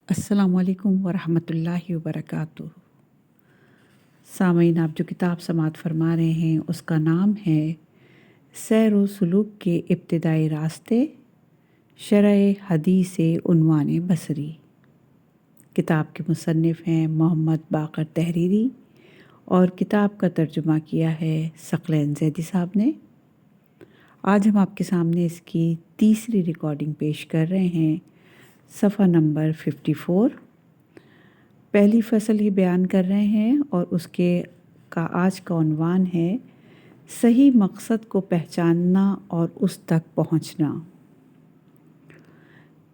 السلام علیکم ورحمۃ اللہ وبرکاتہ۔ سامعین، آپ جو کتاب سماعت فرما رہے ہیں اس کا نام ہے سیر و سلوک کے ابتدائی راستے، شرح حدیث عنوان بصری۔ کتاب کے مصنف ہیں محمد باقر تحریری اور کتاب کا ترجمہ کیا ہے ثقلین زیدی صاحب نے۔ آج ہم آپ کے سامنے اس کی تیسری ریکارڈنگ پیش کر رہے ہیں، صفحہ نمبر 54۔ پہلی فصل ہی بیان کر رہے ہیں اور اس کے آج کا عنوان ہے صحیح مقصد کو پہچاننا اور اس تک پہنچنا۔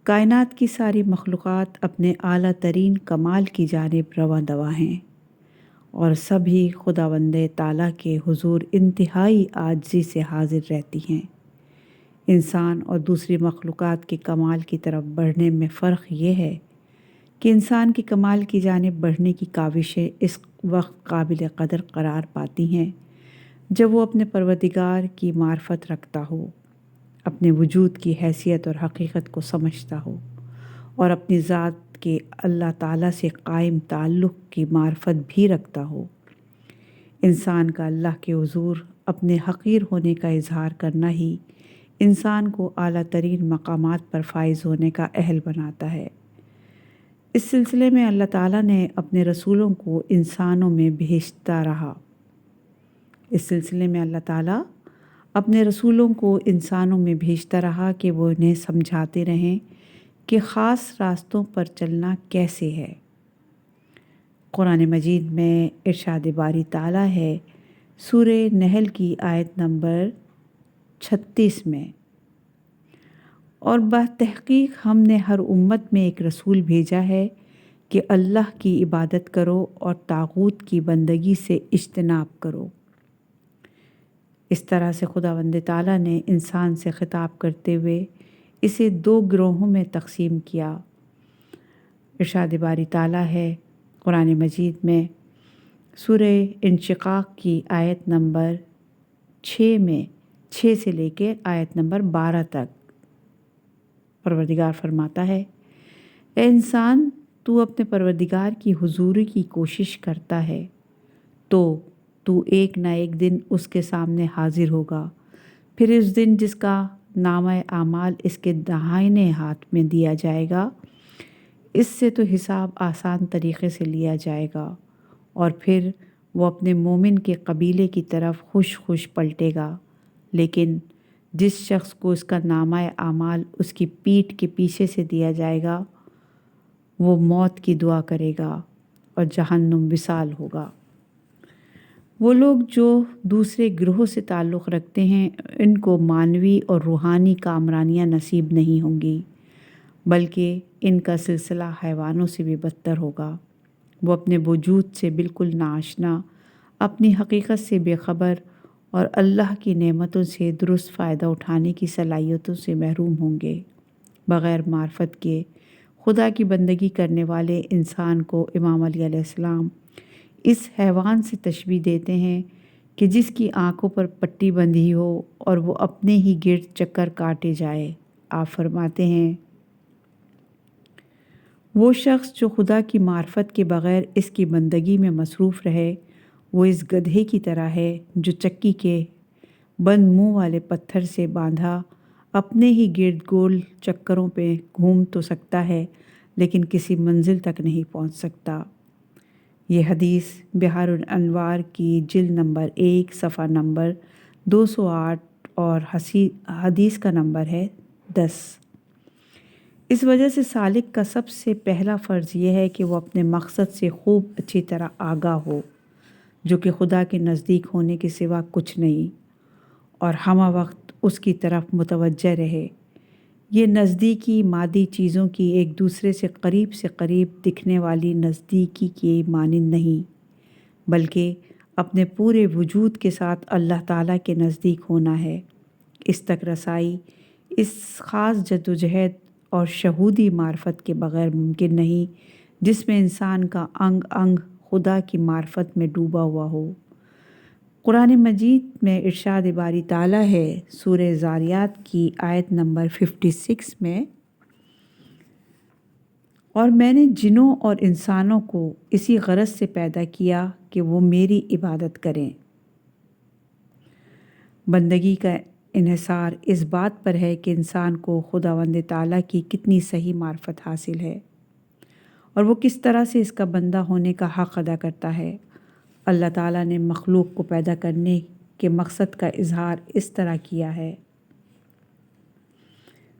کائنات کی ساری مخلوقات اپنے اعلیٰ ترین کمال کی جانب رواں دواں ہیں اور سبھی خداوند تعالیٰ کے حضور انتہائی عاجزی سے حاضر رہتی ہیں۔ انسان اور دوسری مخلوقات کے کمال کی طرف بڑھنے میں فرق یہ ہے کہ انسان کی کمال کی جانب بڑھنے کی کاوشیں اس وقت قابل قدر قرار پاتی ہیں جب وہ اپنے پروردگار کی معرفت رکھتا ہو، اپنے وجود کی حیثیت اور حقیقت کو سمجھتا ہو اور اپنی ذات کے اللہ تعالیٰ سے قائم تعلق کی معرفت بھی رکھتا ہو۔ انسان کا اللہ کے حضور اپنے حقیر ہونے کا اظہار کرنا ہی انسان کو اعلیٰ ترین مقامات پر فائز ہونے کا اہل بناتا ہے۔ اس سلسلے میں اللہ تعالیٰ نے اپنے رسولوں کو انسانوں میں بھیجتا رہا۔ کہ وہ انہیں سمجھاتے رہیں کہ خاص راستوں پر چلنا کیسے ہے۔ قرآن مجید میں ارشاد باری تعالیٰ ہے سورہ نحل کی آیت نمبر 36 میں، اور بتحقیق ہم نے ہر امت میں ایک رسول بھیجا ہے کہ اللہ کی عبادت کرو اور طاغوت کی بندگی سے اجتناب کرو۔ اس طرح سے خداوند تعالیٰ نے انسان سے خطاب کرتے ہوئے اسے دو گروہوں میں تقسیم کیا۔ ارشاد باری تعالیٰ ہے قرآن مجید میں سورہ انشقاق کی آیت نمبر 6 میں 6 سے لے کے آیت نمبر 12 تک پروردگار فرماتا ہے، اے انسان، تو اپنے پروردگار کی حضوری کی کوشش کرتا ہے تو ایک نہ ایک دن اس کے سامنے حاضر ہوگا، پھر اس دن جس کا نامہ اعمال اس کے دائیں ہاتھ میں دیا جائے گا، اس سے تو حساب آسان طریقے سے لیا جائے گا، اور پھر وہ اپنے مومن کے قبیلے کی طرف خوش خوش پلٹے گا۔ لیکن جس شخص کو اس کا نامہ اعمال اس کی پیٹھ کے پیچھے سے دیا جائے گا، وہ موت کی دعا کرے گا اور جہنم وصال ہوگا۔ وہ لوگ جو دوسرے گروہ سے تعلق رکھتے ہیں ان کو معنوی اور روحانی کامرانیاں نصیب نہیں ہوں گی، بلکہ ان کا سلسلہ حیوانوں سے بھی بدتر ہوگا۔ وہ اپنے وجود سے بالکل ناآشنا، اپنی حقیقت سے بے خبر اور اللہ کی نعمتوں سے درست فائدہ اٹھانے کی صلاحیتوں سے محروم ہوں گے۔ بغیر معرفت کے خدا کی بندگی کرنے والے انسان کو امام علی علیہ السلام اس حیوان سے تشبیہ دیتے ہیں کہ جس کی آنکھوں پر پٹی بندھی ہو اور وہ اپنے ہی گرد چکر کاٹے جائے۔ آپ فرماتے ہیں، وہ شخص جو خدا کی معرفت کے بغیر اس کی بندگی میں مصروف رہے، وہ اس گدھے کی طرح ہے جو چکی کے بند منہ والے پتھر سے باندھا اپنے ہی گرد گول چکروں پہ گھوم تو سکتا ہے لیکن کسی منزل تک نہیں پہنچ سکتا۔ یہ حدیث بحار الانوار کی جلد نمبر 1 صفحہ نمبر 208 اور حدیث کا نمبر ہے 10۔ اس وجہ سے سالک کا سب سے پہلا فرض یہ ہے کہ وہ اپنے مقصد سے خوب اچھی طرح آگاہ ہو، جو کہ خدا کے نزدیک ہونے کے سوا کچھ نہیں، اور ہمہ وقت اس کی طرف متوجہ رہے۔ یہ نزدیکی مادی چیزوں کی ایک دوسرے سے قریب دکھنے والی نزدیکی کی مانند نہیں، بلکہ اپنے پورے وجود کے ساتھ اللہ تعالیٰ کے نزدیک ہونا ہے۔ اس تک رسائی اس خاص جدوجہد اور شہودی معرفت کے بغیر ممکن نہیں جس میں انسان کا انگ انگ خدا کی معرفت میں ڈوبا ہوا ہو۔ قرآن مجید میں ارشاد باری تعالیٰ ہے سورہ زاریات کی آیت نمبر 56 میں، اور میں نے جنوں اور انسانوں کو اسی غرض سے پیدا کیا کہ وہ میری عبادت کریں۔ بندگی کا انحصار اس بات پر ہے کہ انسان کو خداوند تعالیٰ کی کتنی صحیح معرفت حاصل ہے اور وہ کس طرح سے اس کا بندہ ہونے کا حق ادا کرتا ہے۔ اللہ تعالیٰ نے مخلوق کو پیدا کرنے کے مقصد کا اظہار اس طرح کیا ہے۔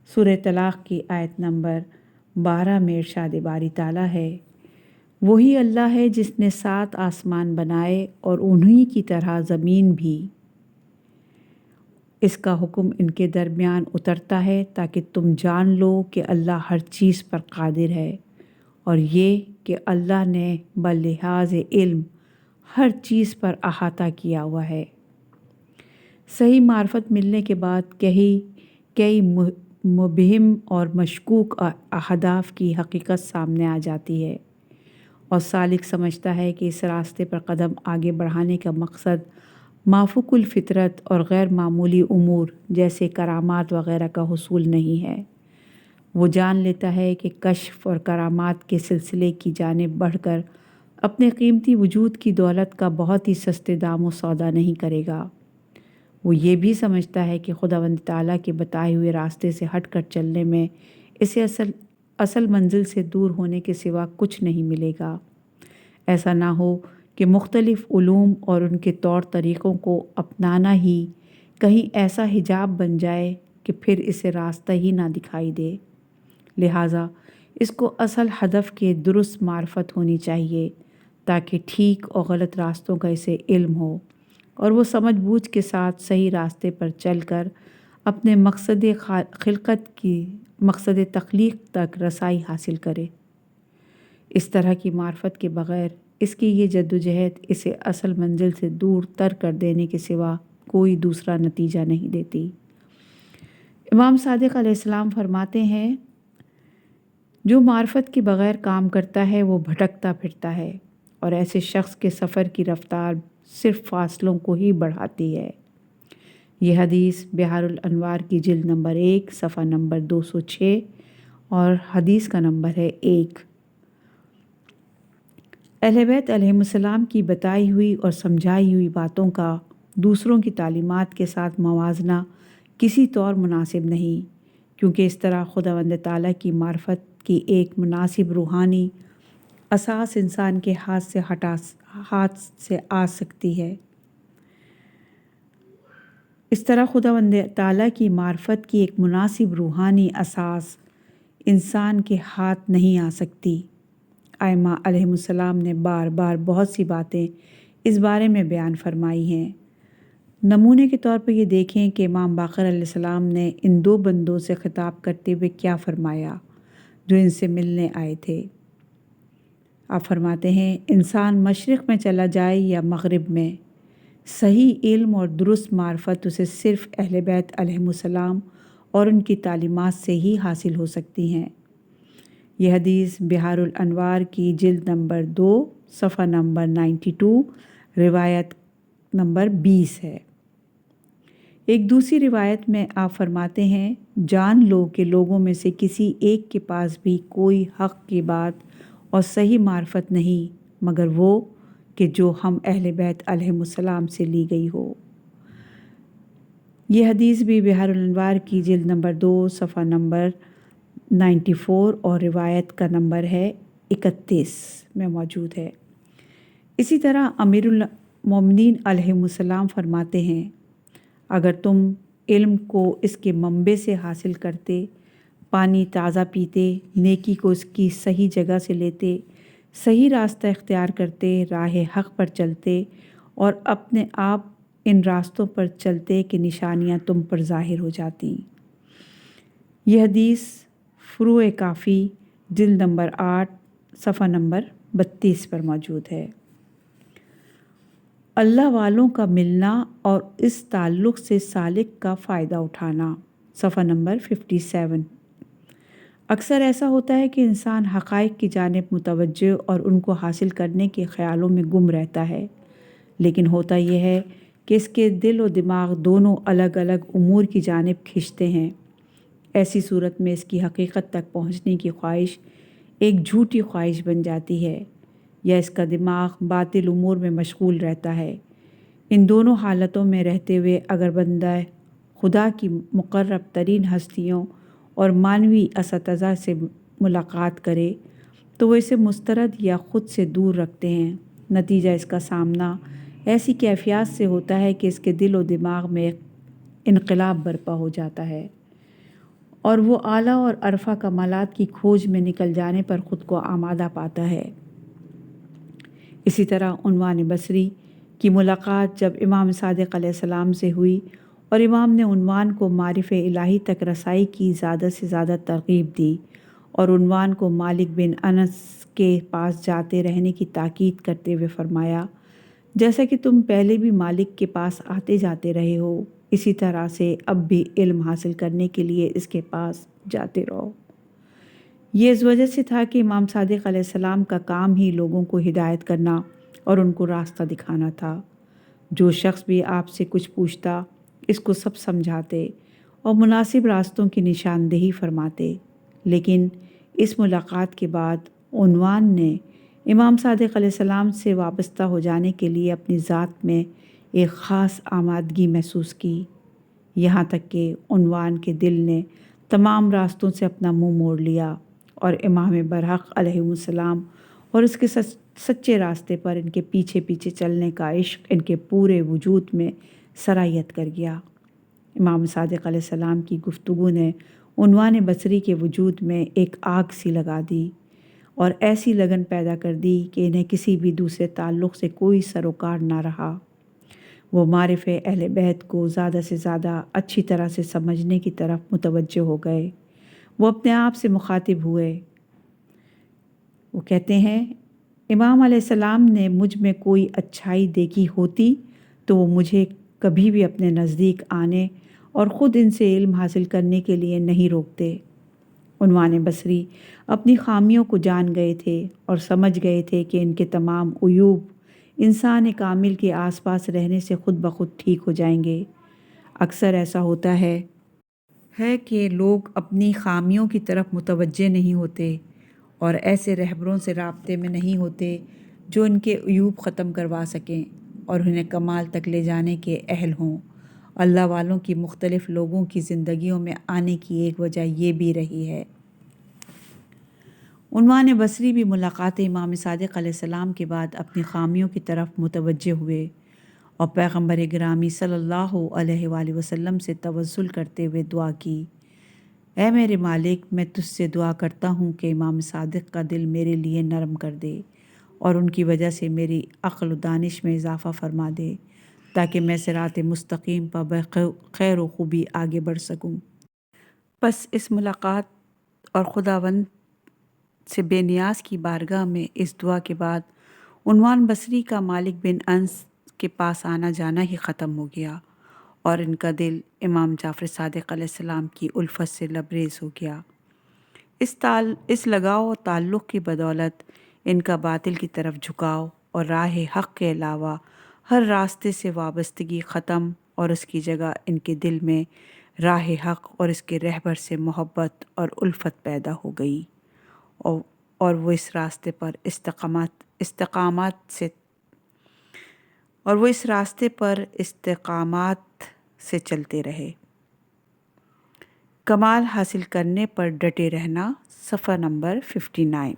سورہ طلاق کی آیت نمبر 12 میں ارشاد باری تعالیٰ ہے، وہی اللہ ہے جس نے 7 آسمان بنائے اور انہی کی طرح زمین بھی، اس کا حکم ان کے درمیان اترتا ہے تاکہ تم جان لو کہ اللہ ہر چیز پر قادر ہے، اور یہ کہ اللہ نے بلحاظ علم ہر چیز پر احاطہ کیا ہوا ہے۔ صحیح معرفت ملنے کے بعد کئی مبہم اور مشکوک اہداف کی حقیقت سامنے آ جاتی ہے، اور سالک سمجھتا ہے کہ اس راستے پر قدم آگے بڑھانے کا مقصد مافوق الفطرت اور غیر معمولی امور جیسے کرامات وغیرہ کا حصول نہیں ہے۔ وہ جان لیتا ہے کہ کشف اور کرامات کے سلسلے کی جانب بڑھ کر اپنے قیمتی وجود کی دولت کا بہت ہی سستے دام و سودا نہیں کرے گا۔ وہ یہ بھی سمجھتا ہے کہ خداوند تعالیٰ کے بتائے ہوئے راستے سے ہٹ کر چلنے میں اسے اصل منزل سے دور ہونے کے سوا کچھ نہیں ملے گا۔ ایسا نہ ہو کہ مختلف علوم اور ان کے طور طریقوں کو اپنانا ہی کہیں ایسا حجاب بن جائے کہ پھر اسے راستہ ہی نہ دکھائی دے۔ لہٰذا اس کو اصل ہدف کے درست معرفت ہونی چاہیے تاکہ ٹھیک اور غلط راستوں کا اسے علم ہو اور وہ سمجھ بوجھ کے ساتھ صحیح راستے پر چل کر اپنے مقصد تخلیق تک رسائی حاصل کرے۔ اس طرح کی معرفت کے بغیر اس کی یہ جدوجہد اسے اصل منزل سے دور تر کر دینے کے سوا کوئی دوسرا نتیجہ نہیں دیتی۔ امام صادق علیہ السلام فرماتے ہیں، جو معرفت کے بغیر کام کرتا ہے وہ بھٹکتا پھرتا ہے، اور ایسے شخص کے سفر کی رفتار صرف فاصلوں کو ہی بڑھاتی ہے۔ یہ حدیث بحار الانوار کی جلد نمبر 1 صفحہ نمبر 206 اور حدیث کا نمبر ہے 1۔ اہل بیت علیہم السلام کی بتائی ہوئی اور سمجھائی ہوئی باتوں کا دوسروں کی تعلیمات کے ساتھ موازنہ کسی طور مناسب نہیں، کیونکہ اس طرح خداوند تعالیٰ کی معرفت کی ایک مناسب روحانی اساس انسان کے ہاتھ سے آ سکتی ہے۔ اس طرح خداوند تعالیٰ کی معرفت کی ایک مناسب روحانی اساس انسان کے ہاتھ نہیں آ سکتی۔ ائمہ علیہم السلام نے بار بار بہت سی باتیں اس بارے میں بیان فرمائی ہیں۔ نمونے کے طور پر یہ دیکھیں کہ امام باقر علیہ السلام نے ان 2 بندوں سے خطاب کرتے ہوئے کیا فرمایا جو ان سے ملنے آئے تھے۔ آپ فرماتے ہیں، انسان مشرق میں چلا جائے یا مغرب میں، صحیح علم اور درست معرفت اسے صرف اہل بیت علیہم السلام اور ان کی تعلیمات سے ہی حاصل ہو سکتی ہیں۔ یہ حدیث بحار الانوار کی جلد نمبر 2 صفحہ نمبر 92 روایت نمبر 20 ہے۔ ایک دوسری روایت میں آپ فرماتے ہیں، جان لو کہ لوگوں میں سے کسی ایک کے پاس بھی کوئی حق کی بات اور صحیح معرفت نہیں مگر وہ کہ جو ہم اہل بیت علیہم السلام سے لی گئی ہو۔ یہ حدیث بھی بحار الانوار کی جلد نمبر 2 صفحہ نمبر 94 اور روایت کا نمبر ہے 31 میں موجود ہے۔ اسی طرح امیر المومنین علیہم السلام فرماتے ہیں، اگر تم علم کو اس کے منبع سے حاصل کرتے، پانی تازہ پیتے، نیکی کو اس کی صحیح جگہ سے لیتے، صحیح راستہ اختیار کرتے، راہ حق پر چلتے اور اپنے آپ ان راستوں پر چلتے کہ نشانیاں تم پر ظاہر ہو جاتی۔ یہ حدیث فروع کافی جلد نمبر 8 صفحہ نمبر 32 پر موجود ہے۔ اللہ والوں کا ملنا اور اس تعلق سے سالک کا فائدہ اٹھانا، صفحہ نمبر 57۔ اکثر ایسا ہوتا ہے کہ انسان حقائق کی جانب متوجہ اور ان کو حاصل کرنے کے خیالوں میں گم رہتا ہے، لیکن ہوتا یہ ہے کہ اس کے دل و دماغ دونوں الگ الگ امور کی جانب کھنچتے ہیں۔ ایسی صورت میں اس کی حقیقت تک پہنچنے کی خواہش ایک جھوٹی خواہش بن جاتی ہے، یا اس کا دماغ باطل امور میں مشغول رہتا ہے۔ ان دونوں حالتوں میں رہتے ہوئے اگر بندہ خدا کی مقرب ترین ہستیوں اور معنوی اساتذہ سے ملاقات کرے تو وہ اسے مسترد یا خود سے دور رکھتے ہیں۔ نتیجہ اس کا سامنا ایسی کیفیات سے ہوتا ہے کہ اس کے دل و دماغ میں ایک انقلاب برپا ہو جاتا ہے اور وہ اعلیٰ اور عرفہ کمالات کی کھوج میں نکل جانے پر خود کو آمادہ پاتا ہے۔ اسی طرح عنوان بصری کی ملاقات جب امام صادق علیہ السلام سے ہوئی اور امام نے عنوان کو معرف الہی تک رسائی کی زیادہ سے زیادہ ترغیب دی اور عنوان کو مالک بن انس کے پاس جاتے رہنے کی تاکید کرتے ہوئے فرمایا، جیسا کہ تم پہلے بھی مالک کے پاس آتے جاتے رہے ہو، اسی طرح سے اب بھی علم حاصل کرنے کے لیے اس کے پاس جاتے رہو۔ یہ اس وجہ سے تھا کہ امام صادق علیہ السلام کا کام ہی لوگوں کو ہدایت کرنا اور ان کو راستہ دکھانا تھا۔ جو شخص بھی آپ سے کچھ پوچھتا اس کو سب سمجھاتے اور مناسب راستوں کی نشاندہی فرماتے۔ لیکن اس ملاقات کے بعد عنوان نے امام صادق علیہ السلام سے وابستہ ہو جانے کے لیے اپنی ذات میں ایک خاص آمادگی محسوس کی، یہاں تک کہ عنوان کے دل نے تمام راستوں سے اپنا منہ موڑ لیا اور امام برحق علیہ السلام اور اس کے سچے راستے پر ان کے پیچھے پیچھے چلنے کا عشق ان کے پورے وجود میں سرایت کر گیا۔ امام صادق علیہ السلام کی گفتگو نے عنوان بصری کے وجود میں ایک آگ سی لگا دی اور ایسی لگن پیدا کر دی کہ انہیں کسی بھی دوسرے تعلق سے کوئی سروکار نہ رہا۔ وہ معرف اہل بیت کو زیادہ سے زیادہ اچھی طرح سے سمجھنے کی طرف متوجہ ہو گئے۔ وہ اپنے آپ سے مخاطب ہوئے۔ وہ کہتے ہیں، امام علیہ السلام نے مجھ میں کوئی اچھائی دیکھی ہوتی تو وہ مجھے کبھی بھی اپنے نزدیک آنے اور خود ان سے علم حاصل کرنے کے لیے نہیں روکتے۔ عنوان بصری اپنی خامیوں کو جان گئے تھے اور سمجھ گئے تھے کہ ان کے تمام عیوب انسان کامل کے آس پاس رہنے سے خود بخود ٹھیک ہو جائیں گے۔ اکثر ایسا ہوتا ہے کہ لوگ اپنی خامیوں کی طرف متوجہ نہیں ہوتے اور ایسے رہبروں سے رابطے میں نہیں ہوتے جو ان کے عیوب ختم کروا سکیں اور انہیں کمال تک لے جانے کے اہل ہوں۔ اللہ والوں کی مختلف لوگوں کی زندگیوں میں آنے کی ایک وجہ یہ بھی رہی ہے۔ عنوان بصری بھی ملاقات امام صادق علیہ السلام کے بعد اپنی خامیوں کی طرف متوجہ ہوئے اور پیغمبر گرامی صلی اللہ علیہ وآلہ وسلم سے توسل کرتے ہوئے دعا کی، اے میرے مالک، میں تجھ سے دعا کرتا ہوں کہ امام صادق کا دل میرے لیے نرم کر دے اور ان کی وجہ سے میری عقل و دانش میں اضافہ فرما دے تاکہ میں صراط مستقیم پر بخیر و خوبی آگے بڑھ سکوں۔ بس اس ملاقات اور خداوند سے بے نیاز کی بارگاہ میں اس دعا کے بعد عنوان بصری کا مالک بن انس کے پاس آنا جانا ہی ختم ہو گیا اور ان کا دل امام جعفر صادق علیہ السلام کی الفت سے لبریز ہو گیا۔ اس لگاؤ اور تعلق کی بدولت ان کا باطل کی طرف جھکاؤ اور راہ حق کے علاوہ ہر راستے سے وابستگی ختم اور اس کی جگہ ان کے دل میں راہ حق اور اس کے رہبر سے محبت اور الفت پیدا ہو گئی اور وہ اس راستے پر استقامت سے چلتے رہے۔ کمال حاصل کرنے پر ڈٹے رہنا، صفحہ نمبر 59۔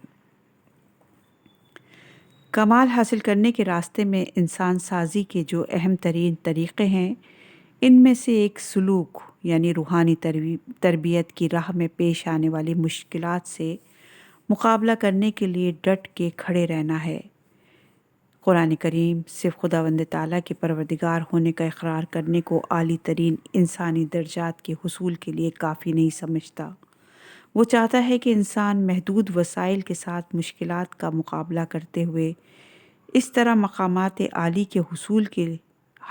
کمال حاصل کرنے کے راستے میں انسان سازی کے جو اہم ترین طریقے ہیں، ان میں سے ایک سلوک یعنی روحانی تربیت کی راہ میں پیش آنے والی مشکلات سے مقابلہ کرنے کے لیے ڈٹ کے کھڑے رہنا ہے۔ قرآن کریم صرف خداوند تعالیٰ کے پروردگار ہونے کا اقرار کرنے کو اعلیٰ ترین انسانی درجات کے حصول کے لیے کافی نہیں سمجھتا۔ وہ چاہتا ہے کہ انسان محدود وسائل کے ساتھ مشکلات کا مقابلہ کرتے ہوئے اس طرح مقامات عالی کے حصول کے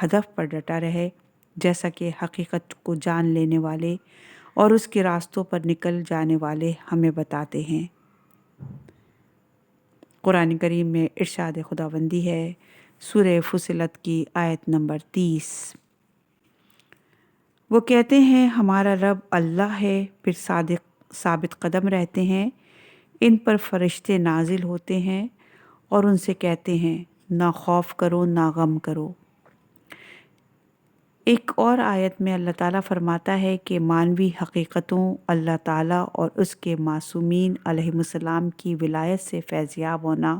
ہدف پر ڈٹا رہے جیسا کہ حقیقت کو جان لینے والے اور اس کے راستوں پر نکل جانے والے ہمیں بتاتے ہیں۔ قرآن کریم میں ارشاد خداوندی ہے، سورہ فصلت کی آیت نمبر 30۔ وہ کہتے ہیں ہمارا رب اللہ ہے، پھر ثابت قدم رہتے ہیں، ان پر فرشتے نازل ہوتے ہیں اور ان سے کہتے ہیں نہ خوف کرو نہ غم کرو۔ ایک اور آیت میں اللہ تعالیٰ فرماتا ہے کہ مانوی حقیقتوں اللہ تعالیٰ اور اس کے معصومین علیہم السلام کی ولایت سے فیضیاب ہونا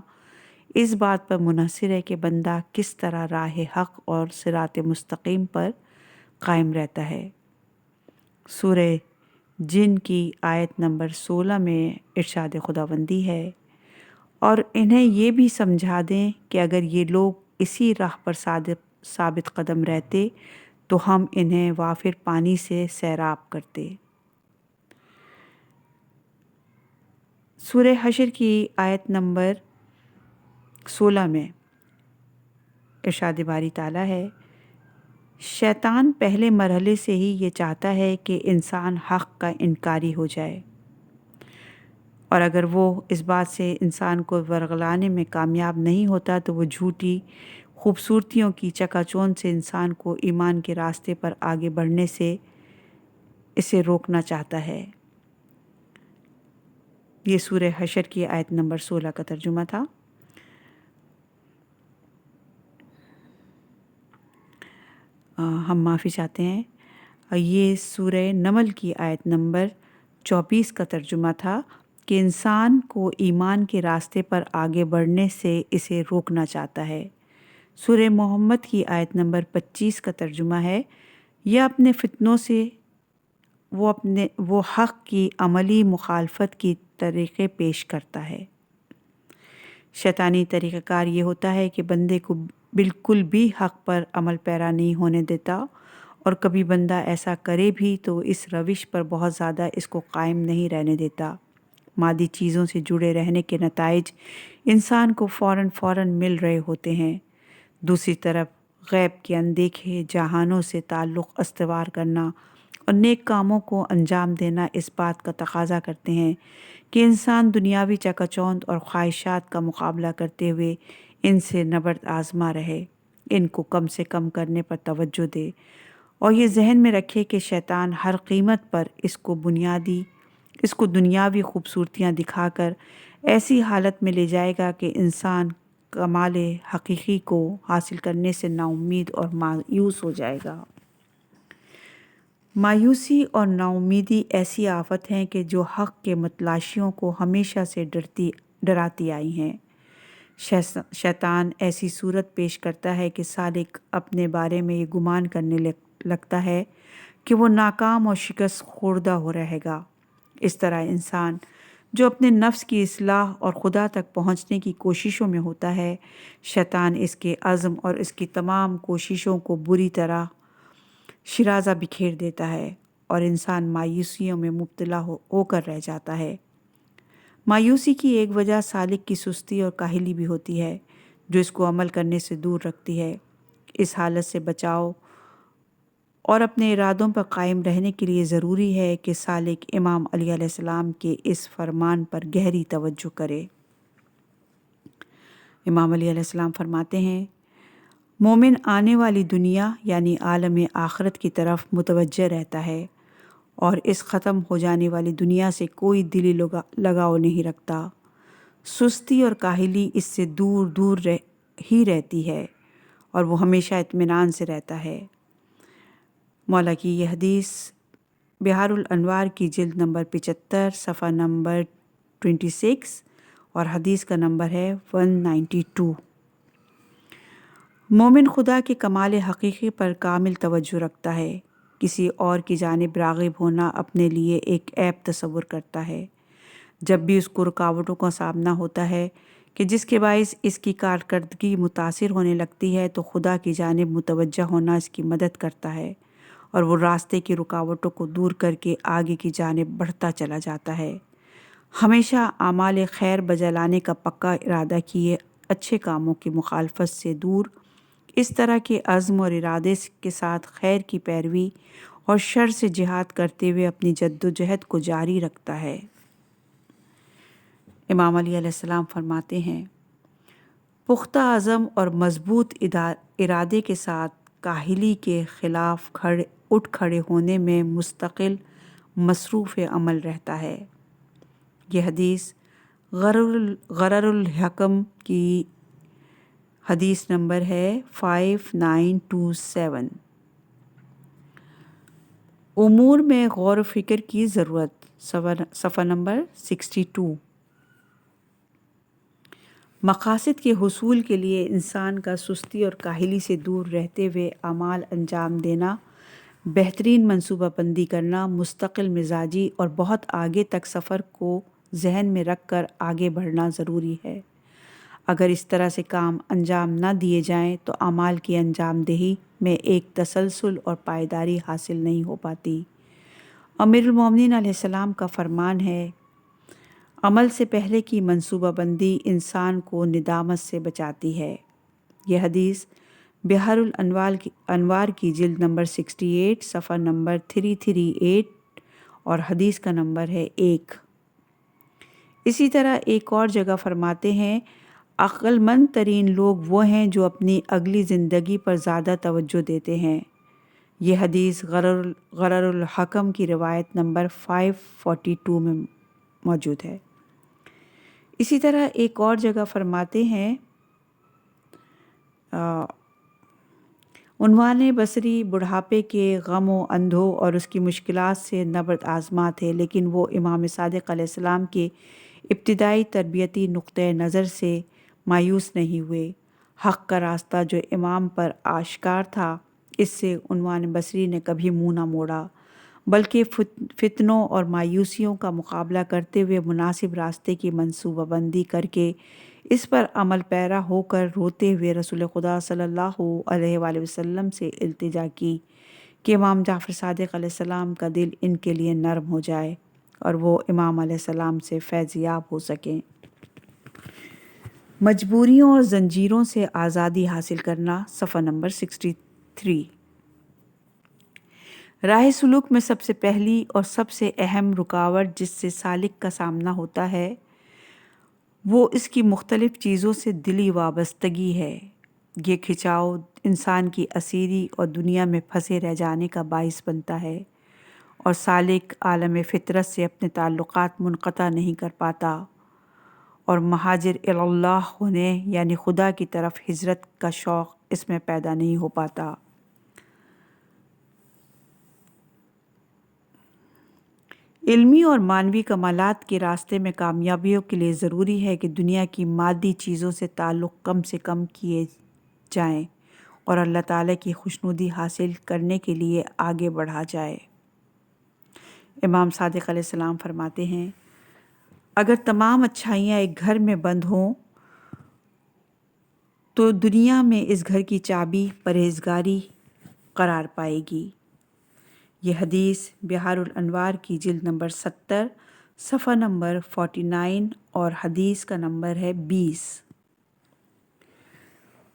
اس بات پر منحصر ہے کہ بندہ کس طرح راہ حق اور صراط مستقیم پر قائم رہتا ہے۔ سورہ جن کی آیت نمبر 16 میں ارشاد خداوندی ہے، اور انہیں یہ بھی سمجھا دیں کہ اگر یہ لوگ اسی راہ پر ثابت قدم رہتے تو ہم انہیں وافر پانی سے سیراب کرتے۔ سورہ حشر کی آیت نمبر 16 میں ارشاد باری تعالیٰ ہے، شیطان پہلے مرحلے سے ہی یہ چاہتا ہے کہ انسان حق کا انکاری ہو جائے، اور اگر وہ اس بات سے انسان کو ورغلانے میں کامیاب نہیں ہوتا تو وہ جھوٹی خوبصورتیوں کی چکا چوند سے انسان کو ایمان کے راستے پر آگے بڑھنے سے اسے روکنا چاہتا ہے۔ یہ سورہ حشر کی آیت نمبر 16 کا ترجمہ تھا۔ ہم معافی چاہتے ہیں، یہ سورہ نمل کی آیت نمبر 24 کا ترجمہ تھا کہ انسان کو ایمان کے راستے پر آگے بڑھنے سے اسے روکنا چاہتا ہے۔ سورہ محمد کی آیت نمبر 25 کا ترجمہ ہے، یہ اپنے فتنوں سے وہ حق کی عملی مخالفت کی طریقے پیش کرتا ہے۔ شیطانی طریقہ کار یہ ہوتا ہے کہ بندے کو بالکل بھی حق پر عمل پیرا نہیں ہونے دیتا، اور کبھی بندہ ایسا کرے بھی تو اس روش پر بہت زیادہ اس کو قائم نہیں رہنے دیتا۔ مادی چیزوں سے جڑے رہنے کے نتائج انسان کو فوراً مل رہے ہوتے ہیں۔ دوسری طرف غیب کے اندیکھے جہانوں سے تعلق استوار کرنا اور نیک کاموں کو انجام دینا اس بات کا تقاضا کرتے ہیں کہ انسان دنیاوی چکاچوند اور خواہشات کا مقابلہ کرتے ہوئے ان سے نبرد آزما رہے، ان کو کم سے کم کرنے پر توجہ دے، اور یہ ذہن میں رکھے کہ شیطان ہر قیمت پر اس کو دنیاوی خوبصورتیاں دکھا کر ایسی حالت میں لے جائے گا کہ انسان کمال حقیقی کو حاصل کرنے سے نا امید اور مایوس ہو جائے گا۔ مایوسی اور نا امیدی ایسی آفت ہیں کہ جو حق کے متلاشیوں کو ہمیشہ سے ڈراتی آئی ہیں۔ شیطان ایسی صورت پیش کرتا ہے کہ سالک اپنے بارے میں یہ گمان کرنے لگتا ہے کہ وہ ناکام اور شکست خوردہ ہو رہے گا۔ اس طرح انسان جو اپنے نفس کی اصلاح اور خدا تک پہنچنے کی کوششوں میں ہوتا ہے، شیطان اس کے عزم اور اس کی تمام کوششوں کو بری طرح شیرازہ بکھیر دیتا ہے، اور انسان مایوسیوں میں مبتلا ہو کر رہ جاتا ہے۔ مایوسی کی ایک وجہ سالک کی سستی اور کاہلی بھی ہوتی ہے، جو اس کو عمل کرنے سے دور رکھتی ہے۔ اس حالت سے بچاؤ اور اپنے ارادوں پر قائم رہنے کے لیے ضروری ہے کہ سالک امام علیہ السلام کے اس فرمان پر گہری توجہ کرے۔ امام علیہ السلام فرماتے ہیں، مومن آنے والی دنیا یعنی عالم آخرت کی طرف متوجہ رہتا ہے، اور اس ختم ہو جانے والی دنیا سے کوئی دلی لگاؤ نہیں رکھتا۔ سستی اور کاہلی اس سے دور ہی رہتی ہے، اور وہ ہمیشہ اطمینان سے رہتا ہے۔ مولا کی یہ حدیث بحار الانوار کی جلد نمبر 75 صفحہ نمبر 26 اور حدیث کا نمبر ہے 192۔ مومن خدا کے کمال حقیقی پر کامل توجہ رکھتا ہے، کسی اور کی جانب راغب ہونا اپنے لیے ایک عیب تصور کرتا ہے۔ جب بھی اس کو رکاوٹوں کا سامنا ہوتا ہے کہ جس کے باعث اس کی کارکردگی متاثر ہونے لگتی ہے، تو خدا کی جانب متوجہ ہونا اس کی مدد کرتا ہے، اور وہ راستے کی رکاوٹوں کو دور کر کے آگے کی جانب بڑھتا چلا جاتا ہے۔ ہمیشہ اعمال خیر بجا لانے کا پکا ارادہ کیے اچھے کاموں کی مخالفت سے دور، اس طرح کے عزم اور ارادے کے ساتھ خیر کی پیروی اور شر سے جہاد کرتے ہوئے اپنی جد و جہد کو جاری رکھتا ہے۔ امام علیہ السلام فرماتے ہیں، پختہ عزم اور مضبوط ارادے کے ساتھ کاہلی کے خلاف اٹھ کھڑے ہونے میں مستقل مصروف عمل رہتا ہے۔ یہ حدیث غرر الحکم کی حدیث نمبر ہے 5927۔ امور میں غور و فکر کی ضرورت، صفحہ نمبر 62۔ مقاصد کے حصول کے لیے انسان کا سستی اور کاہلی سے دور رہتے ہوئے اعمال انجام دینا، بہترین منصوبہ بندی کرنا، مستقل مزاجی اور بہت آگے تک سفر کو ذہن میں رکھ کر آگے بڑھنا ضروری ہے۔ اگر اس طرح سے کام انجام نہ دیے جائیں تو اعمال کی انجام دہی میں ایک تسلسل اور پائیداری حاصل نہیں ہو پاتی۔ امیر المومنین علیہ السلام کا فرمان ہے، عمل سے پہلے کی منصوبہ بندی انسان کو ندامت سے بچاتی ہے۔ یہ حدیث بحر الانوار کی جلد نمبر 68 صفحہ نمبر 338 اور حدیث کا نمبر ہے 1۔ اسی طرح ایک اور جگہ فرماتے ہیں، عقل مند ترین لوگ وہ ہیں جو اپنی اگلی زندگی پر زیادہ توجہ دیتے ہیں۔ یہ حدیث غرر الحکم کی روایت نمبر 542 میں موجود ہے۔ اسی طرح ایک اور جگہ فرماتے ہیں، عنوان بصری بڑھاپے کے غم و اندھوں اور اس کی مشکلات سے نبرد آزما تھے، لیکن وہ امام صادق علیہ السلام کے ابتدائی تربیتی نقطۂ نظر سے مایوس نہیں ہوئے۔ حق کا راستہ جو امام پر آشکار تھا، اس سے عنوان بصری نے کبھی منہ نہ موڑا، بلکہ فتنوں اور مایوسیوں کا مقابلہ کرتے ہوئے مناسب راستے کی منصوبہ بندی کر کے اس پر عمل پیرا ہو کر روتے ہوئے رسول خدا صلی اللہ علیہ وآلہ وسلم سے التجا کی کہ امام جعفر صادق علیہ السلام کا دل ان کے لیے نرم ہو جائے اور وہ امام علیہ السلام سے فیض یاب ہو سکیں۔ مجبوریوں اور زنجیروں سے آزادی حاصل کرنا، صفحہ نمبر 63۔ راہ سلوک میں سب سے پہلی اور سب سے اہم رکاوٹ جس سے سالک کا سامنا ہوتا ہے وہ اس کی مختلف چیزوں سے دلی وابستگی ہے۔ یہ کھچاؤ انسان کی اسیری اور دنیا میں پھنسے رہ جانے کا باعث بنتا ہے، اور سالک عالم فطرت سے اپنے تعلقات منقطع نہیں کر پاتا اور مہاجر اللہ ہونے یعنی خدا کی طرف ہجرت کا شوق اس میں پیدا نہیں ہو پاتا۔ علمی اور معنوی کمالات کے راستے میں کامیابیوں کے لیے ضروری ہے کہ دنیا کی مادی چیزوں سے تعلق کم سے کم کیے جائیں اور اللہ تعالیٰ کی خوشنودی حاصل کرنے کے لیے آگے بڑھا جائے۔ امام صادق علیہ السلام فرماتے ہیں، اگر تمام اچھائیاں ایک گھر میں بند ہوں تو دنیا میں اس گھر کی چابی پرہیزگاری قرار پائے گی۔ یہ حدیث بحار الانوار کی جلد نمبر 70 صفحہ نمبر 49 اور حدیث کا نمبر ہے 20۔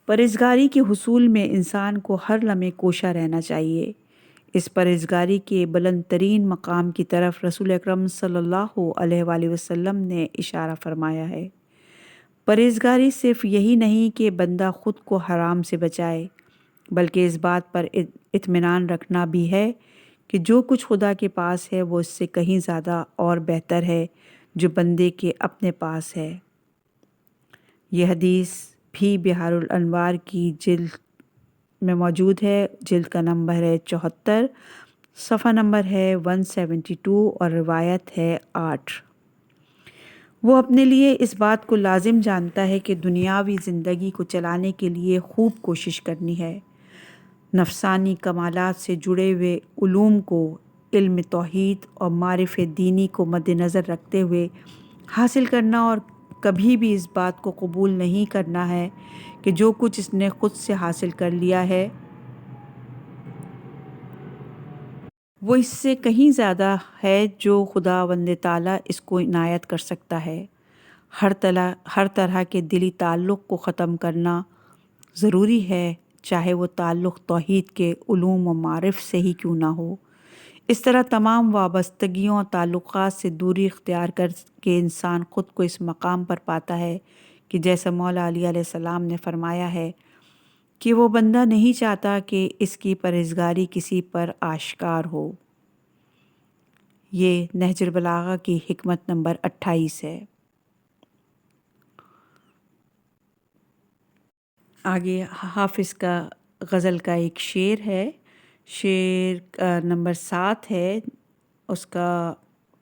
پرہیزگاری کے حصول میں انسان کو ہر لمحے کوشاں رہنا چاہیے۔ اس پرہیزگاری کے بلند ترین مقام کی طرف رسول اکرم صلی اللہ علیہ وآلہ وسلم نے اشارہ فرمایا ہے۔ پرہیزگاری صرف یہی نہیں کہ بندہ خود کو حرام سے بچائے، بلکہ اس بات پر اطمینان رکھنا بھی ہے کہ جو کچھ خدا کے پاس ہے وہ اس سے کہیں زیادہ اور بہتر ہے جو بندے کے اپنے پاس ہے۔ یہ حدیث بھی بحار الانوار کی جلد میں موجود ہے، جلد کا نمبر ہے 74 صفحہ نمبر ہے 172 اور روایت ہے 8۔ وہ اپنے لیے اس بات کو لازم جانتا ہے کہ دنیاوی زندگی کو چلانے کے لیے خوب کوشش کرنی ہے، نفسانی کمالات سے جڑے ہوئے علوم کو، علم توحید اور معرف دینی کو مد نظر رکھتے ہوئے حاصل کرنا، اور کبھی بھی اس بات کو قبول نہیں کرنا ہے کہ جو کچھ اس نے خود سے حاصل کر لیا ہے وہ اس سے کہیں زیادہ ہے جو خداوند تعالیٰ اس کو عنایت کر سکتا ہے۔ ہر طرح کے دلی تعلق کو ختم کرنا ضروری ہے، چاہے وہ تعلق توحید کے علوم و معارف سے ہی کیوں نہ ہو۔ اس طرح تمام وابستگیوں اور تعلقات سے دوری اختیار کر کے انسان خود کو اس مقام پر پاتا ہے کہ جیسا مولا علی علیہ السلام نے فرمایا ہے کہ وہ بندہ نہیں چاہتا کہ اس کی پرہیزگاری کسی پر آشکار ہو۔ یہ نہج البلاغہ کی حکمت نمبر 28 ہے۔ آگے حافظ کا غزل کا ایک شعر ہے، شعر کا نمبر 7 ہے اس کا،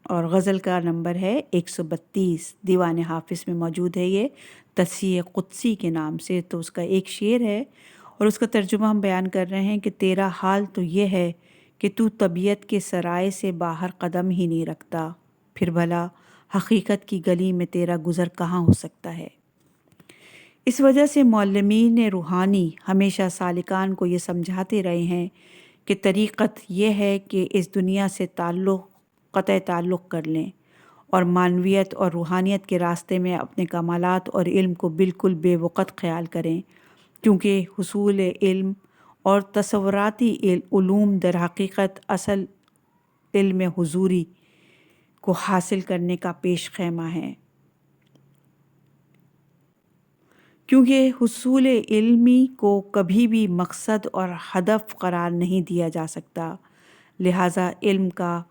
اور غزل کا نمبر ہے 132، دیوان حافظ میں موجود ہے یہ تصحیح قدسی کے نام سے۔ تو اس کا ایک شعر ہے اور اس کا ترجمہ ہم بیان کر رہے ہیں کہ تیرا حال تو یہ ہے کہ تو طبیعت کے سرائے سے باہر قدم ہی نہیں رکھتا، پھر بھلا حقیقت کی گلی میں تیرا گزر کہاں ہو سکتا ہے۔ اس وجہ سے معلمین روحانی ہمیشہ سالکان کو یہ سمجھاتے رہے ہیں کہ طریقت یہ ہے کہ اس دنیا سے قطع تعلق کر لیں اور معنویت اور روحانیت کے راستے میں اپنے کمالات اور علم کو بالکل بے وقت خیال کریں، کیونکہ حصول علم اور تصوراتی علوم در حقیقت اصل علم حضوری کو حاصل کرنے کا پیش خیمہ ہے، کیونکہ حصول علمی کو کبھی بھی مقصد اور ہدف قرار نہیں دیا جا سکتا، لہٰذا علم کا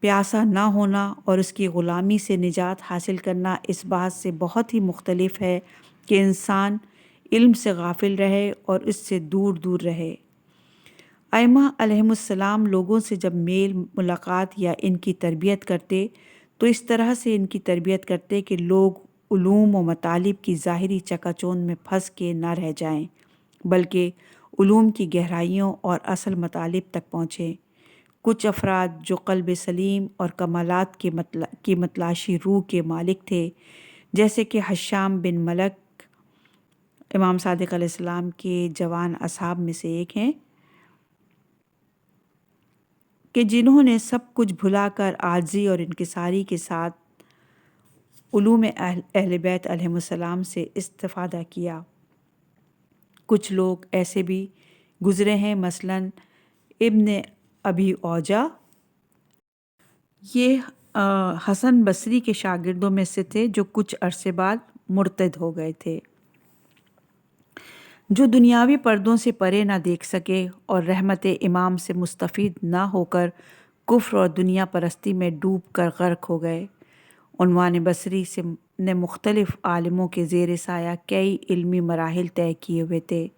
پیاسا نہ ہونا اور اس کی غلامی سے نجات حاصل کرنا اس بات سے بہت ہی مختلف ہے کہ انسان علم سے غافل رہے اور اس سے دور دور رہے۔ ائمہ علیہم السلام لوگوں سے جب میل ملاقات یا ان کی تربیت کرتے تو اس طرح سے ان کی تربیت کرتے کہ لوگ علوم و مطالب کی ظاہری چکا چوند میں پھنس کے نہ رہ جائیں، بلکہ علوم کی گہرائیوں اور اصل مطالب تک پہنچیں۔ کچھ افراد جو قلب سلیم اور کمالات کی متلاشی روح کے مالک تھے، جیسے کہ حشام بن ملک امام صادق علیہ السلام کے جوان اصحاب میں سے ایک ہیں، کہ جنہوں نے سب کچھ بھلا کر عاجزی اور انکساری کے ساتھ علوم اہل بیت علیہم السلام سے استفادہ کیا۔ کچھ لوگ ایسے بھی گزرے ہیں، مثلاً ابن ابی اوجا، یہ حسن بصری کے شاگردوں میں سے تھے جو کچھ عرصے بعد مرتد ہو گئے تھے، جو دنیاوی پردوں سے پرے نہ دیکھ سکے اور رحمت امام سے مستفید نہ ہو کر کفر اور دنیا پرستی میں ڈوب کر غرق ہو گئے۔ عنوان بصری نے مختلف عالموں کے زیر سایہ کئی علمی مراحل طے کیے ہوئے تھے۔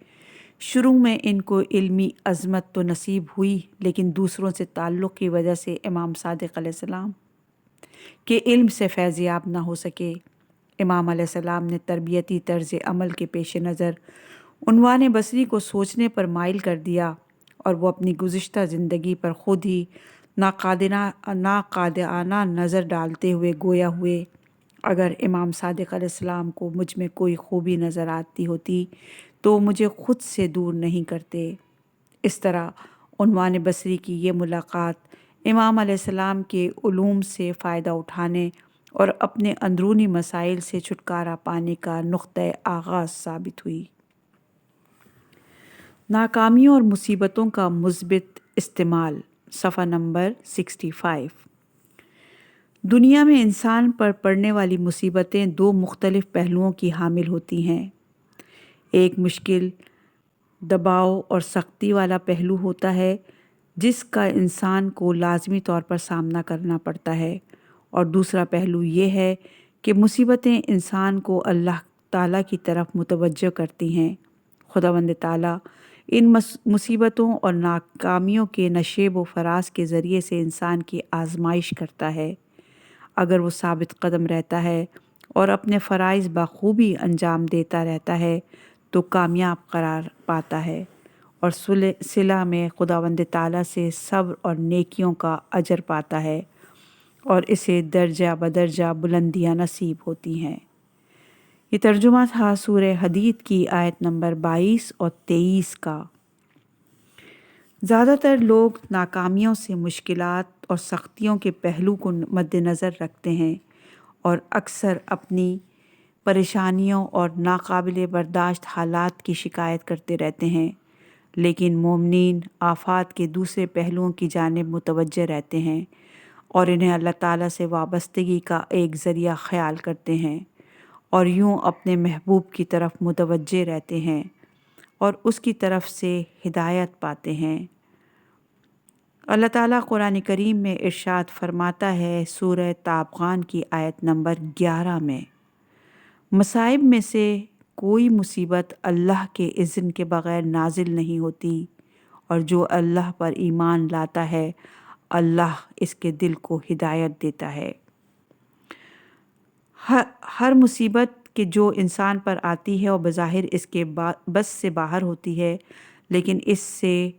شروع میں ان کو علمی عظمت تو نصیب ہوئی، لیکن دوسروں سے تعلق کی وجہ سے امام صادق علیہ السلام کے علم سے فیضیاب نہ ہو سکے۔ امام علیہ السلام نے تربیتی طرز عمل کے پیش نظر عنوان بصری کو سوچنے پر مائل کر دیا اور وہ اپنی گزشتہ زندگی پر خود ہی ناقادانہ نظر ڈالتے ہوئے گویا ہوئے، اگر امام صادق علیہ السلام کو مجھ میں کوئی خوبی نظر آتی ہوتی تو مجھے خود سے دور نہیں کرتے۔ اس طرح عنوان بصری کی یہ ملاقات امام علیہ السلام کے علوم سے فائدہ اٹھانے اور اپنے اندرونی مسائل سے چھٹکارا پانے کا نقطۂ آغاز ثابت ہوئی۔ ناکامیوں اور مصیبتوں کا مثبت استعمال، صفحہ نمبر 65۔ دنیا میں انسان پر پڑنے والی مصیبتیں دو مختلف پہلوؤں کی حامل ہوتی ہیں۔ ایک مشکل، دباؤ اور سختی والا پہلو ہوتا ہے جس کا انسان کو لازمی طور پر سامنا کرنا پڑتا ہے، اور دوسرا پہلو یہ ہے کہ مصیبتیں انسان کو اللہ تعالیٰ کی طرف متوجہ کرتی ہیں۔ خداوند تعالیٰ ان مصیبتوں اور ناکامیوں کے نشیب و فراز کے ذریعے سے انسان کی آزمائش کرتا ہے۔ اگر وہ ثابت قدم رہتا ہے اور اپنے فرائض بخوبی انجام دیتا رہتا ہے تو کامیاب قرار پاتا ہے اور صلہ میں خداوند تعالیٰ سے صبر اور نیکیوں کا اجر پاتا ہے، اور اسے درجہ بدرجہ بلندیاں نصیب ہوتی ہیں۔ یہ ترجمہ تھا سورہ حدید کی آیت نمبر 22 اور 23 کا۔ زیادہ تر لوگ ناکامیوں سے مشکلات اور سختیوں کے پہلو کو مد نظر رکھتے ہیں اور اکثر اپنی پریشانیوں اور ناقابل برداشت حالات کی شکایت کرتے رہتے ہیں، لیکن مومنین آفات کے دوسرے پہلوؤں کی جانب متوجہ رہتے ہیں اور انہیں اللہ تعالیٰ سے وابستگی کا ایک ذریعہ خیال کرتے ہیں، اور یوں اپنے محبوب کی طرف متوجہ رہتے ہیں اور اس کی طرف سے ہدایت پاتے ہیں۔ اللہ تعالیٰ قرآن کریم میں ارشاد فرماتا ہے سورہ تابغان کی آیت نمبر 11 میں، مصائب میں سے کوئی مصیبت اللہ کے اذن کے بغیر نازل نہیں ہوتی، اور جو اللہ پر ایمان لاتا ہے اللہ اس کے دل کو ہدایت دیتا ہے۔ ہر مصیبت کہ جو انسان پر آتی ہے اور بظاہر اس کے بس سے باہر ہوتی ہے، لیکن اس سے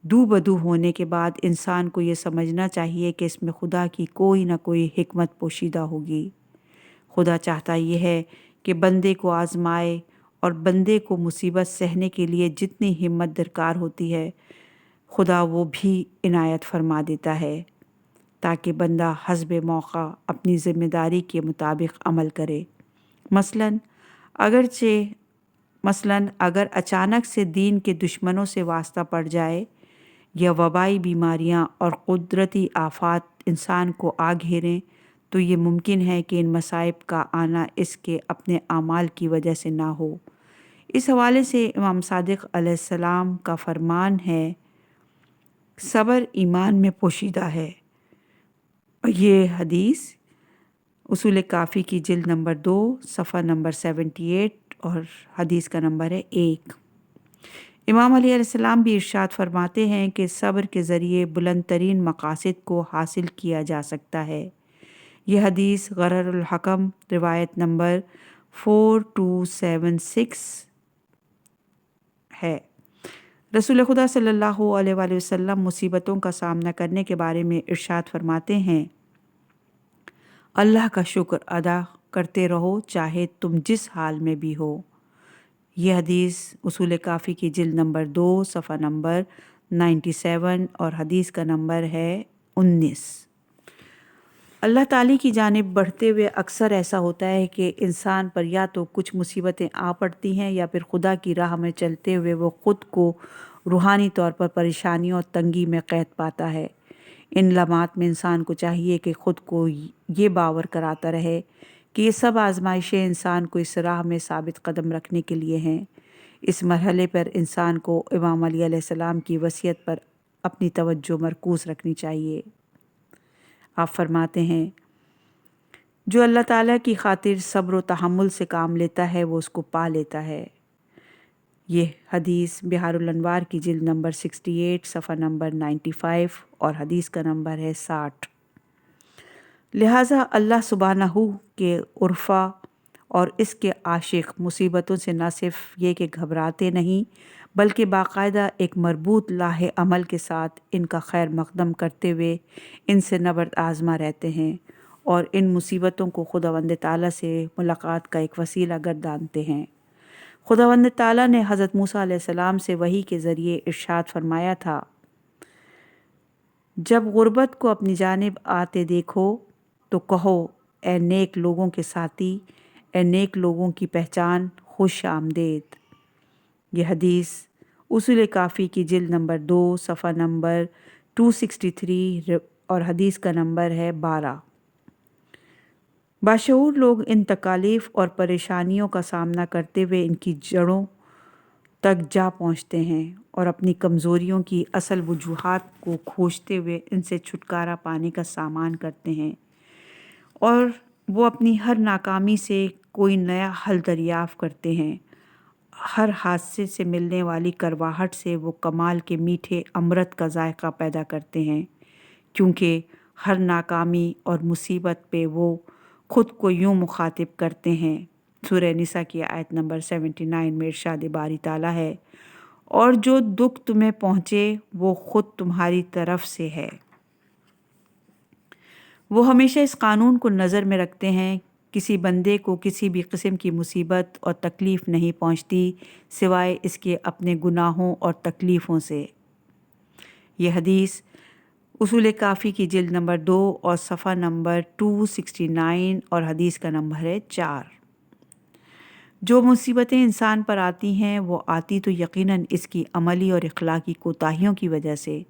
دو بدو ہونے کے بعد انسان کو یہ سمجھنا چاہیے کہ اس میں خدا کی کوئی نہ کوئی حکمت پوشیدہ ہوگی۔ خدا چاہتا یہ ہے کہ بندے کو آزمائے، اور بندے کو مصیبت سہنے کے لیے جتنی ہمت درکار ہوتی ہے خدا وہ بھی عنایت فرما دیتا ہے، تاکہ بندہ حسب موقع اپنی ذمہ داری کے مطابق عمل کرے۔ مثلاً اگر اچانک سے دین کے دشمنوں سے واسطہ پڑ جائے، یا وبائی بیماریاں اور قدرتی آفات انسان کو آ گھیریں، تو یہ ممکن ہے کہ ان مصائب کا آنا اس کے اپنے اعمال کی وجہ سے نہ ہو۔ اس حوالے سے امام صادق علیہ السلام کا فرمان ہے، صبر ایمان میں پوشیدہ ہے۔ یہ حدیث اصول کافی کی جلد نمبر 2 صفحہ نمبر 78 اور حدیث کا نمبر ہے 1۔ امام علیہ السلام بھی ارشاد فرماتے ہیں کہ صبر کے ذریعے بلند ترین مقاصد کو حاصل کیا جا سکتا ہے۔ یہ حدیث غرر الحکم روایت نمبر 4276 ہے۔ رسول خدا صلی اللہ علیہ وآلہ وسلم مصیبتوں کا سامنا کرنے کے بارے میں ارشاد فرماتے ہیں، اللہ کا شکر ادا کرتے رہو چاہے تم جس حال میں بھی ہو۔ یہ حدیث اصول کافی کی جلد نمبر 2 صفحہ نمبر 97 اور حدیث کا نمبر ہے 19۔ اللہ تعالیٰ کی جانب بڑھتے ہوئے اکثر ایسا ہوتا ہے کہ انسان پر یا تو کچھ مصیبتیں آ پڑتی ہیں، یا پھر خدا کی راہ میں چلتے ہوئے وہ خود کو روحانی طور پر پریشانیوں اور تنگی میں قید پاتا ہے۔ ان لمحات میں انسان کو چاہیے کہ خود کو یہ باور کراتا رہے کہ یہ سب آزمائشیں انسان کو اس راہ میں ثابت قدم رکھنے کے لیے ہیں۔ اس مرحلے پر انسان کو امام علی علیہ السلام کی وصیت پر اپنی توجہ مرکوز رکھنی چاہیے۔ آپ فرماتے ہیں، جو اللہ تعالیٰ کی خاطر صبر و تحمل سے کام لیتا ہے وہ اس کو پا لیتا ہے۔ یہ حدیث بحار الانوار کی جلد نمبر 68 صفحہ نمبر 95 اور حدیث کا نمبر ہے 60۔ لہٰذا اللہ سبحانہ کے عرفا اور اس کے عاشق مصیبتوں سے نہ صرف یہ کہ گھبراتے نہیں، بلکہ باقاعدہ ایک مربوط لاہ عمل کے ساتھ ان کا خیر مقدم کرتے ہوئے ان سے نبرد آزما رہتے ہیں، اور ان مصیبتوں کو خداوند تعالیٰ سے ملاقات کا ایک وسیلہ گردانتے ہیں۔ خداوند تعالیٰ نے حضرت موسیٰ علیہ السلام سے وحی کے ذریعے ارشاد فرمایا تھا، جب غربت کو اپنی جانب آتے دیکھو تو کہو، اے نیک لوگوں کے ساتھی، اے نیک لوگوں کی پہچان، خوش آمدید۔ یہ حدیث اصول کافی کی جلد نمبر 2 صفحہ نمبر 263 اور حدیث کا نمبر ہے 12۔ باشعور لوگ ان تکالیف اور پریشانیوں کا سامنا کرتے ہوئے ان کی جڑوں تک جا پہنچتے ہیں، اور اپنی کمزوریوں کی اصل وجوہات کو کھوجتے ہوئے ان سے چھٹکارا پانے کا سامان کرتے ہیں، اور وہ اپنی ہر ناکامی سے کوئی نیا حل دریافت کرتے ہیں۔ ہر حادثے سے ملنے والی کرواہٹ سے وہ کمال کے میٹھے امرت کا ذائقہ پیدا کرتے ہیں، کیونکہ ہر ناکامی اور مصیبت پہ وہ خود کو یوں مخاطب کرتے ہیں۔ سورہ نساء کی آیت نمبر 79 میں ارشاد باری تعالیٰ ہے، اور جو دکھ تمہیں پہنچے وہ خود تمہاری طرف سے ہے۔ وہ ہمیشہ اس قانون کو نظر میں رکھتے ہیں، کسی بندے کو کسی بھی قسم کی مصیبت اور تکلیف نہیں پہنچتی سوائے اس کے اپنے گناہوں اور تکلیفوں سے۔ یہ حدیث اصول کافی کی جلد نمبر 2 اور صفحہ نمبر 269 اور حدیث کا نمبر ہے 4۔ جو مصیبتیں انسان پر آتی ہیں وہ آتی تو یقیناً اس کی عملی اور اخلاقی کوتاہیوں کی وجہ سے،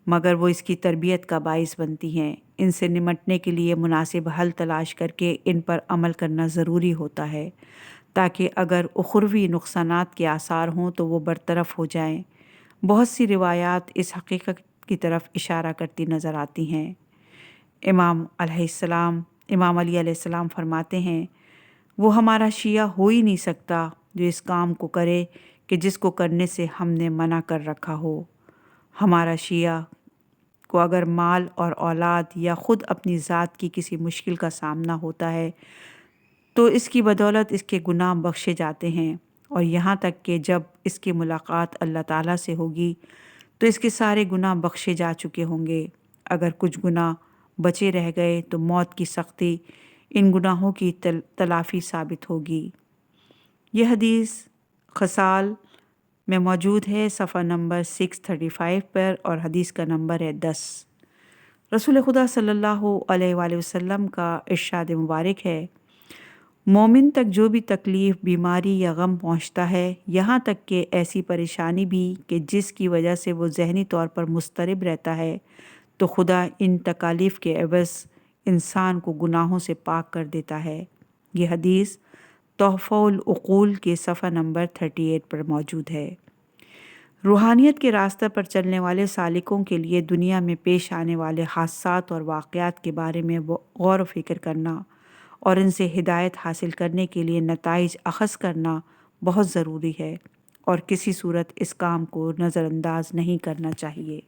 مگر وہ اس کی تربیت کا باعث بنتی ہیں۔ ان سے نمٹنے کے لیے مناسب حل تلاش کر کے ان پر عمل کرنا ضروری ہوتا ہے، تاکہ اگر اخروی نقصانات کے آثار ہوں تو وہ برطرف ہو جائیں۔ بہت سی روایات اس حقیقت کی طرف اشارہ کرتی نظر آتی ہیں۔ امام علی علیہ السلام فرماتے ہیں، وہ ہمارا شیعہ ہو ہی نہیں سکتا جو اس کام کو کرے کہ جس کو کرنے سے ہم نے منع کر رکھا ہو۔ ہمارا شیعہ کو اگر مال اور اولاد یا خود اپنی ذات کی کسی مشکل کا سامنا ہوتا ہے تو اس کی بدولت اس کے گناہ بخشے جاتے ہیں، اور یہاں تک کہ جب اس کی ملاقات اللہ تعالیٰ سے ہوگی تو اس کے سارے گناہ بخشے جا چکے ہوں گے۔ اگر کچھ گناہ بچے رہ گئے تو موت کی سختی ان گناہوں کی تلافی ثابت ہوگی۔ یہ حدیث خصال میں موجود ہے، صفحہ نمبر 635 پر، اور حدیث کا نمبر ہے 10۔ رسول خدا صلی اللہ علیہ وآلہ وسلم کا ارشاد مبارک ہے، مومن تک جو بھی تکلیف، بیماری یا غم پہنچتا ہے، یہاں تک کہ ایسی پریشانی بھی کہ جس کی وجہ سے وہ ذہنی طور پر مضطرب رہتا ہے، تو خدا ان تکالیف کے عوض انسان کو گناہوں سے پاک کر دیتا ہے۔ یہ حدیث تحفہ العقول کے صفحہ نمبر 38 پر موجود ہے۔ روحانیت کے راستہ پر چلنے والے سالکوں کے لیے دنیا میں پیش آنے والے حادثات اور واقعات کے بارے میں غور و فکر کرنا اور ان سے ہدایت حاصل کرنے کے لیے نتائج اخذ کرنا بہت ضروری ہے، اور کسی صورت اس کام کو نظر انداز نہیں کرنا چاہیے۔